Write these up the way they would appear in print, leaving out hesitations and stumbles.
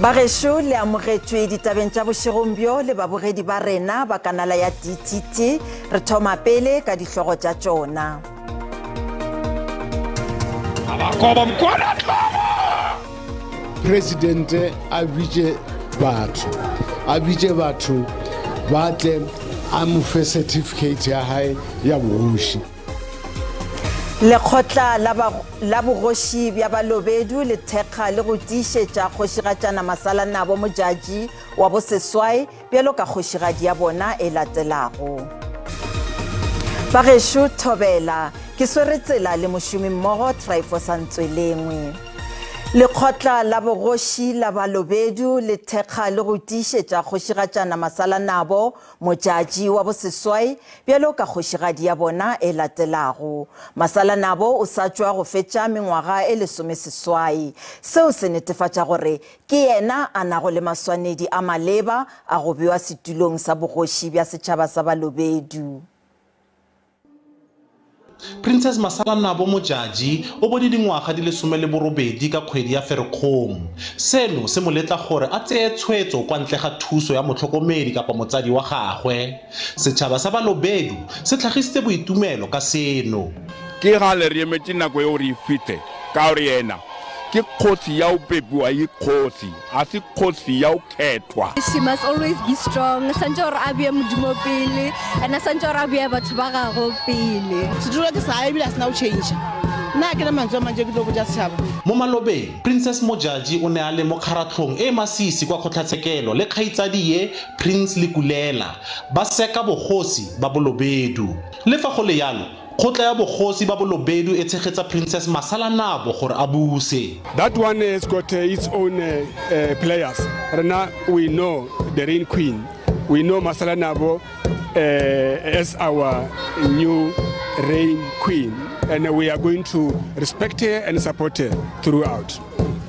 Bagesho le amogetswe ditabeng tsa bošigombjo le babogedi ba rena ba kanala ya DTT re thoma pele ka dihlogo tša tšona. President a bitše batho ba tle a mo fe certificate ya hae ya bogoši. Lekgotla la bogoši bja Balobedu le thekga le go tiišetša kgošigatšana Masalanabo mojaji wa boseswai bjalo ka kgošigadi ya bona e latelago. Bagesho thobela ke swere tsela le mošomi mmogo Tryphos Ntswelengwe. Lekgotla la bogoši la Balobedu le thekga le go tiišetša kgošigatšana Masalanabo mojaji wa boseswai bjalo ka kgošigadi ya bona e latelago. Masalanabo o sa tšwa go fetša mengwaga e 18. Seo se netefatša gore ke yena a nago le maswanedi a maleba a go bewa setulong sa bogoši bja setšhaba sa Balobedu. Princess Masalanabo mojaji o bone dingwaga di le 18 ka kgwedi ya Ferikgong. Seno se mo letla gore a tseye tshwetso kwa ntle ga thuso ya motlhokomedi kapa motsadi wa gagwe. Setšhaba sa Balobedu se tlhagisitse boitumelo ka seno. Ke ga le re emetse nako e re fite ka re yena ke kgotsi ya o pepiwa e kgotsi a se kgotsi ya o khethwa. She must always be strong. Sanjor abia modimo pele ana sanjor abia batho ba gago pele. Sedula ke sa ebile asna o change. Na ke na mantswe manje ke tlo go ja setšhaba. Mo Malobeng Princess Mojaji o ne a le mo kgaratlhong e masisi kwa kgotlatshekelo le kgaitsadiye Prince Lekulela ba seka bogosi ba Balobedu. Le fa go le yalo Kgotla ya bogosi ba Balobedu e tshegetsa Princess Masalanabo gore a buse. That one has got its own players. Right now we know the reign queen. We know Masalanabo as our new reign queen, and we are going to respect her and support her throughout.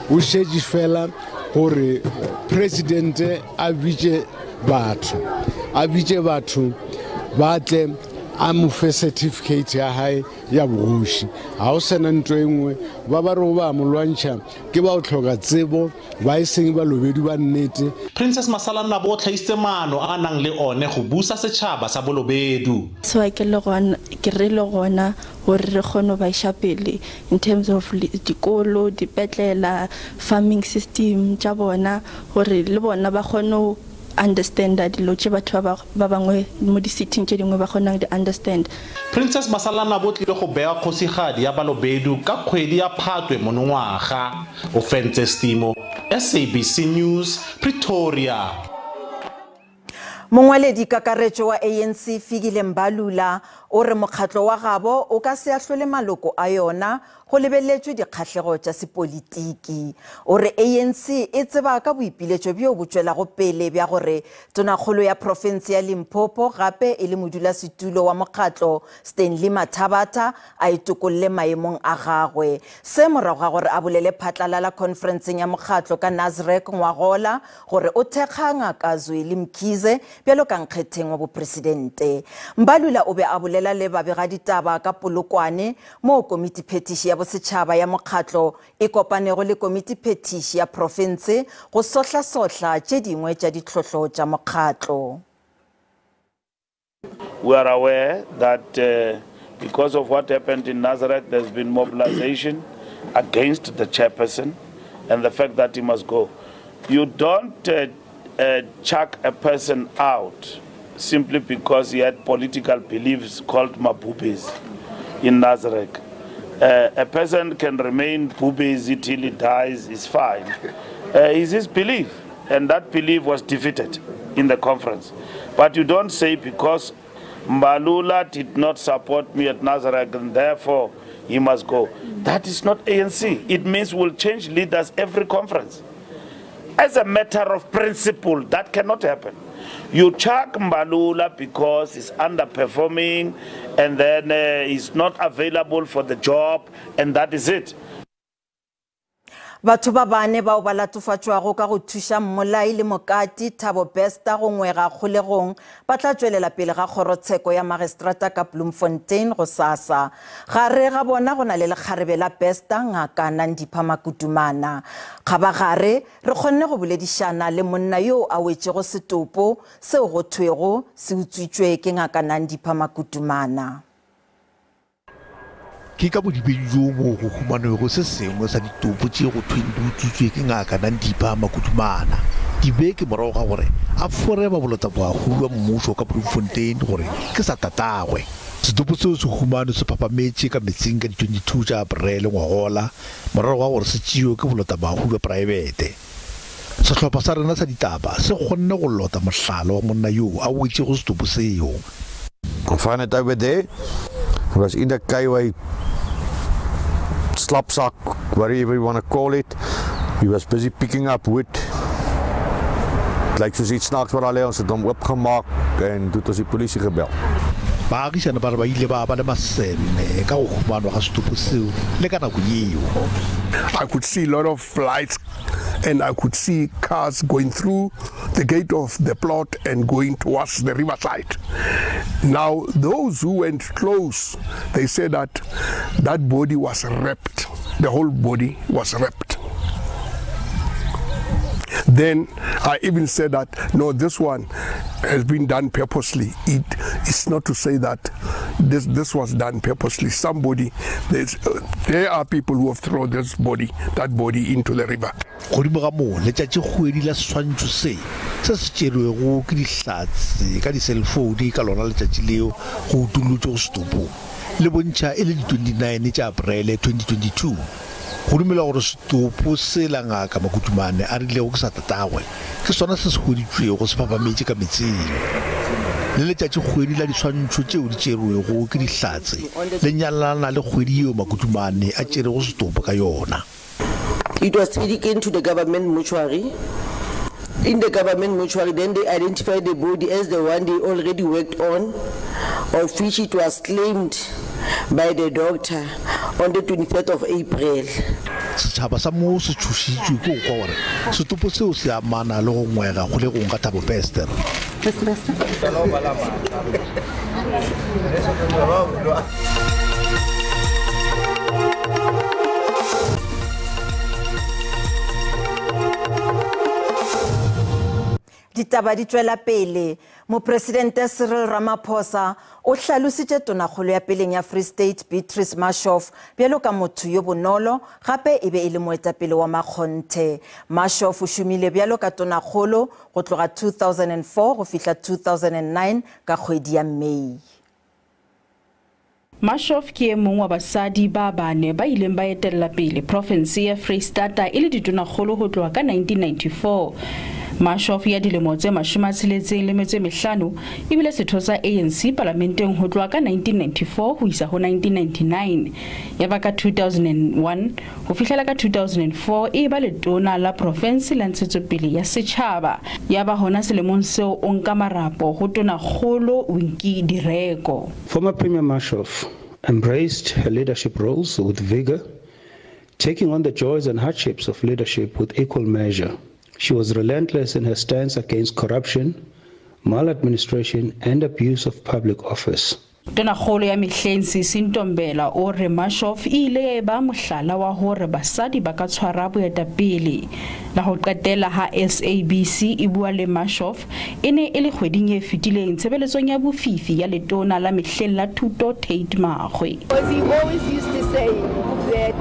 O šetše fela gore president a bitše batho ba tle a mo fe certificate ya hae ya bogoši. Ha o sena ntho engwe ba ba re ba mo lwantšha ke ba o tlhoka tsebo ba e seng Balobedu ba nnete. Princess Masalanabo o tlhaisitse maano a nang le one go busa setšhaba sa Balobedu. So ke re le gona gore re kgone ba iša pele in terms of dikolo, dipetlela, farming system tša bona gore le bona ba kgone understand that dilo tše batho ba bangwe mo di-sitting tše dingwe ba kgonang di understand. Princess Masalanabo o tlile go bea kgosigadi ya Balobedu ka kgwedi ya Phatwe monongwaga. O fentse Stimo, SABC News, Pretoria. Mongwaledi kakaretšo wa ANC Fikile Mbalula o re mokgatlo wa gabo o ka se ahlole maloko a yona go lebeletšwe dikgahlego tša sepolitiki. O re ANC e tseba ka boipiletšo bjo bo tšwelago pele bja gore tonakgolo ya profense ya Limpopo gape e le modulasetulo wa mokgatlo Stanley Mathabata a itokolle maemong a gagwe. Se morago ga gore a bolele phatlalala conferenceng ya mokgatlo ka Nasrec ngwagola gore o thekga Ngaka Zweli Mkhize bjalo ka nkgetheng wa bopresidente. Mbalula o be a bolela le babegaditaba ka Polokwane mo komiti phetiši ya bosetšhaba ya mokgatlo e kopanego le komiti phetiši ya profense go sohla tše dingwe tša ditlhohlo tša mokgatlo. We are aware that because of what happened in Nazareth, there's been mobilization against the chairperson and the fact that he must go. You don't chuck a person out simply because he had political beliefs called mabubes in Nazareth. A person can remain bubesi till he dies, is fine. It's his belief, and that belief was defeated in the conference. But you don't say because Mbalula did not support me at Nazareth and therefore he must go. That is not ANC. It means we'll change leaders every conference. As a matter of principle, that cannot happen. You chuck Mbalula because he's underperforming and then he's not available for the job, and that is it. Batho ba bane bao ba latofatšwago ka go thuša mmolai le mokati Thabo Bester go ngwega kgolegong ba tla tšwelela pele ga kgorotsheko ya magistrata ka Bloemfontein go sasa. Gare ga bona go na le lekgarebe la Bester ngaka Ditaba Makutumana. Ga gare re kgonne go boledišana le monna yo a wetšego setopo seo go thwego se utswitšwe ke ngaka Ditaba Makutumana. Ke ka bodibedi jo mo go humanego se sengwe sa ditopo tše go thweng di utswitswe ke ngaka Ditaba Makutumana. Dibeke morago ga gore a fore ba bolota boagolo wa mmušo ka Bloemfontein gore ke sa tatagwe. Setopo seo se humane se phapametše ka metsing ka di-22 tša Aprele ngwagola morago ga gore se tšeo ke bolota boagolo wa praebete. Sehlopha sa rena sa ditaba se kgonne go lota mohlala wa monna yo a wetšego setopo seo. I find it over there. It was in the KY slapsack, whatever you want to call it. He was busy picking up wood. Like soos iets snaaks wat hulle ons het hom oopgemaak en toe het ons die polisie gebel. Baagisane ba re ba ile ba le masene ka go humanwa ga setopo seo le ka nako eo. I could see a lot of lights and I could see cars going through the gate of the plot and going towards the riverside. Now, those who went close, they said that that body was wrapped. The whole body was wrapped. Then I even said that, no, this one has been done purposely. It's not to say that this was done purposely. Somebody, there are people who have thrown that body into the river. Godimo ga mo le tšatši kgwedi la swantšho se se tšerwego ke dihlatse ka di-cellphone ka lona letšatši leo go utolotšwe go setopo le bontšha e le di-29 tša Aprele 2022. Go dumela gore setopo se la ngaka Makutumane a rilego ke sa tatagwe ke sona se se hweditšwego se phapametše ka metsing. Le letšatši kgwedi la diswantšho tšeo di tšerwego ke dihlatse le nyalana le kgwedi yeo Makutumane a tšerego setopo ka yona. It was taken to the government mortuary. In the government mortuary, then they identified the body as the one they already worked on, of which it was claimed by the doctor on the 23rd of April. Setšhaba sa mo se tšhošitšwe ke go kwa gore setopo seo se amana le go ngwega kgolegong ka Thabo Bester. Ditaba di tšwela pele. Mopresidente Cyril Ramaphosa o hlalositše tonakgolo ya peleng ya Free State Beatrice Mashov bjalo ka motho yo bonolo gape e be e le moetapele wa makgonthe. Mashov o šomile bjalo ka tonakgolo go tloga 2004 go fihla 2009 ka kgwedi ya Mei. Mashov ke e mongwe wa basadi ba bane ba ileng ba etella pele province ya Free State e le ditonakgolo go tloga ka 1994. Mashov ya dilemo tse 65 e bile setho sa ANC parlamenteng ho tloha ka 1994 ho isa ho 1999 ya ba ka 2001 ho fihlela ka 2004 e ba le tona la province la ntshetsopele ya setšhaba ya ba hona selemong seo o nka marapo ho tonakgolo Winki Direko. Former Premier Mashov embraced her leadership roles with vigor, taking on the joys and hardships of leadership with equal measure. She was relentless in her stance against corruption, maladministration, and abuse of public office. Tonakgolo ya Mihlensi Sintombela o re Mashov ile ba mohlala wa hore basadi ba ka tshwara boetapele la ho qetela ha SABC e bua le Mashov ene e le kgweding e fetileng tshebeletsong ya bofifi ya letona la mehleng la thuto Tate Magwe. He always used to say that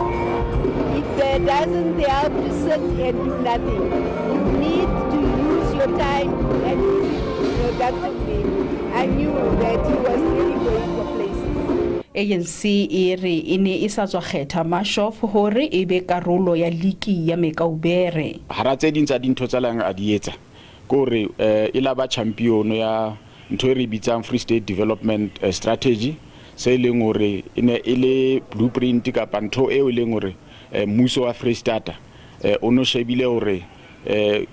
if there doesn't help to sit and do nothing, you need to use your time and use it productively. I knew that he was really going for places. ANC e re ine e sa tswa kgetha Mashov hore e be karolo ya liki ya Mekaubere. Hara tse ding tsa dintho tsa lang a di etsa gore e la ba champion ya ntho e re bitsang Free State Development Strategy se leng gore ine ile blueprint ka pantho e leng gore mmuso wa Free State o no shebile gore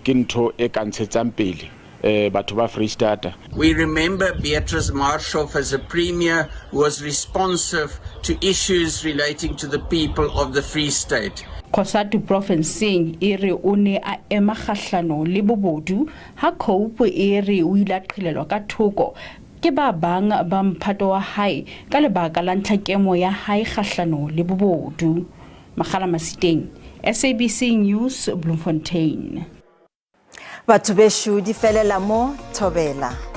ke ntho e ka ntshetsang pele batho ba Free State. We remember Beatrice Mashov as a premier who was responsive to issues relating to the people of the Free State. Kgosatu provinceng e re o ne a ema kgahlano le bobodu ha Cope e re o ile a qhelelwa ka thoko ke ba bang ba mphato wa hae ka lebaka la ntlhakemo ya hae kgahlano le bobodu. Magala Masiteng, SABC News, Bloemfontein. Batho beshu di felela mo Thobela.